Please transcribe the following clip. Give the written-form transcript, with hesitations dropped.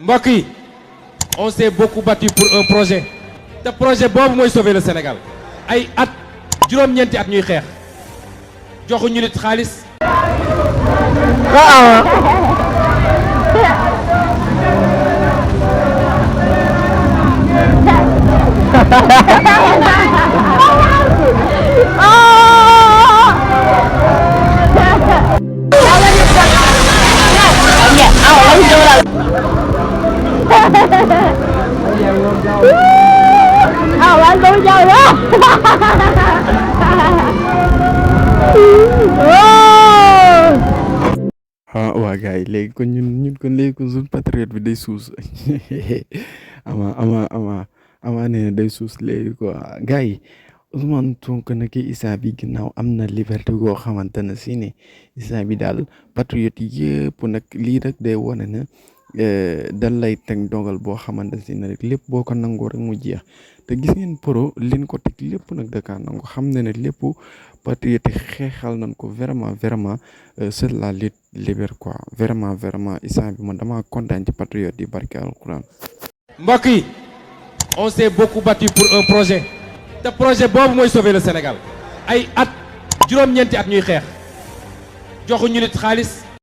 mbokk yi on s'est beaucoup battu pour un projet te projet boobu mooy sauver le Sénégal ay at juróom-ñeenti at ñuy xeex joxuñu nit xaalis. Bạn tôi chơi đó. Waa gars yi léegi kon ñun kon léegi kon suñu patriote bi day suus ama nee na day suus léegi quoi gars yi Ousmane Sonko nag Issa bi ginnaaw am na liberté goo xamante ne si ne Issa bi daal patriote yëpp nag lii rek day wane na dal lay teg dogal boo xamante si ne rek lépp boo ko nangoo rek mu jeex te gis ngeen pro liñ ko teg lépp nag dakaa nangu xam ne ne lépp patriote xeexal nañ ko vraiment c'est la lutte libère quoi vraiment Issa bi man dama kontaan ci patriote yi barke alquran. mbokk yi on s'est beaucoup battu pour un projet te projet boobu mooy sauver le Sénégal ay at juróom-ñeenti at ñuy xeex joxuñu nit xaalis